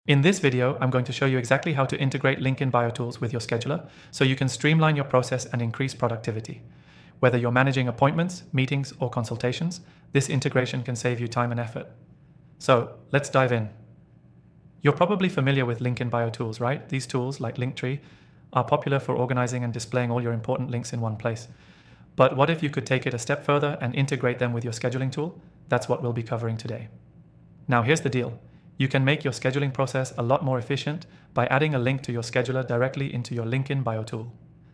In this video, I'm going to show you exactly how to integrate link in bio tools with your scheduler so you can streamline your process and increase productivity. Whether you're managing appointments, meetings, or consultations, this integration can save you time and effort. So let's dive in. You're probably familiar with link in bio tools, right? These tools, like Linktree, are popular for organizing and displaying all your important links in one place. But what if you could take it a step further and integrate them with your scheduling tool? That's what we'll be covering today. Now here's the deal. You can make your scheduling process a lot more efficient by adding a link to your scheduler directly into your link in bio tool.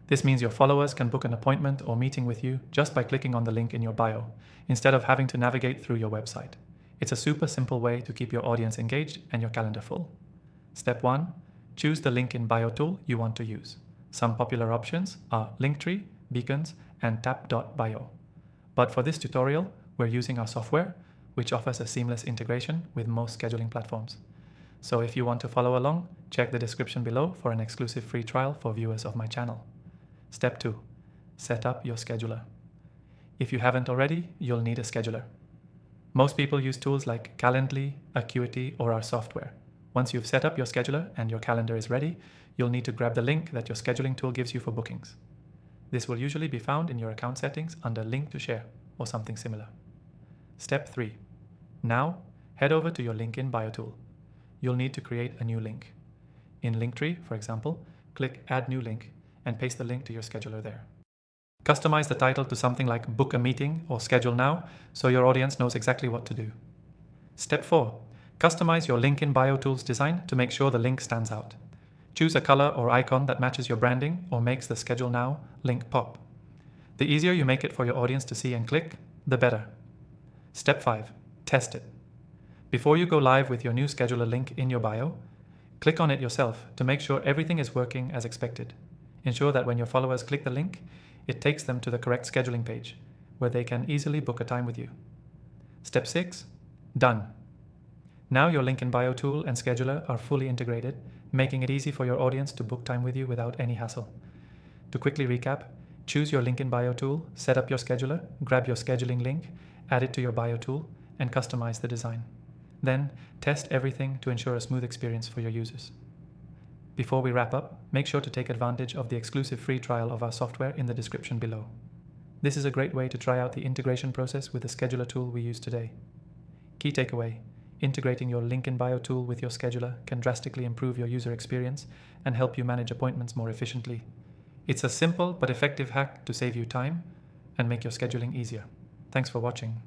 This means your followers can book an appointment or meeting with you just by clicking on the link in your bio, instead of having to navigate through your website. It's a super simple way to keep your audience engaged and your calendar full. Step 1. Choose the link in bio tool you want to use. Some popular options are Linktree, Beacons, and tap.bio. But for this tutorial, we're using our software, which offers a seamless integration with most scheduling platforms. So if you want to follow along, check the description below for an exclusive free trial for viewers of my channel. Step 2. Set up your scheduler. If you haven't already, you'll need a scheduler. Most people use tools like Calendly, Acuity, or our software. Once you've set up your scheduler and your calendar is ready, you'll need to grab the link that your scheduling tool gives you for bookings. This will usually be found in your account settings under Link to Share or something similar. Step 3. Now, head over to your link in bio tool. You'll need to create a new link. In Linktree, for example, click Add New Link and paste the link to your scheduler there. Customize the title to something like Book a Meeting or Schedule Now so your audience knows exactly what to do. Step 4. Customize your link in bio tool's design to make sure the link stands out. Choose a color or icon that matches your branding or makes the Schedule Now link pop. The easier you make it for your audience to see and click, the better. Step 5. Test it. Before you go live with your new scheduler link in your bio, click on it yourself to make sure everything is working as expected. Ensure that when your followers click the link, it takes them to the correct scheduling page, where they can easily book a time with you. Step 6. Done. Now your link in bio tool and scheduler are fully integrated, making it easy for your audience to book time with you without any hassle. To quickly recap, choose your link in bio tool, set up your scheduler, grab your scheduling link, add it to your bio tool, and customize the design. Then, test everything to ensure a smooth experience for your users. Before we wrap up, make sure to take advantage of the exclusive free trial of our software in the description below. This is a great way to try out the integration process with the scheduler tool we use today. Key takeaway: integrating your link in bio tool with your scheduler can drastically improve your user experience and help you manage appointments more efficiently. It's a simple but effective hack to save you time and make your scheduling easier. Thanks for watching.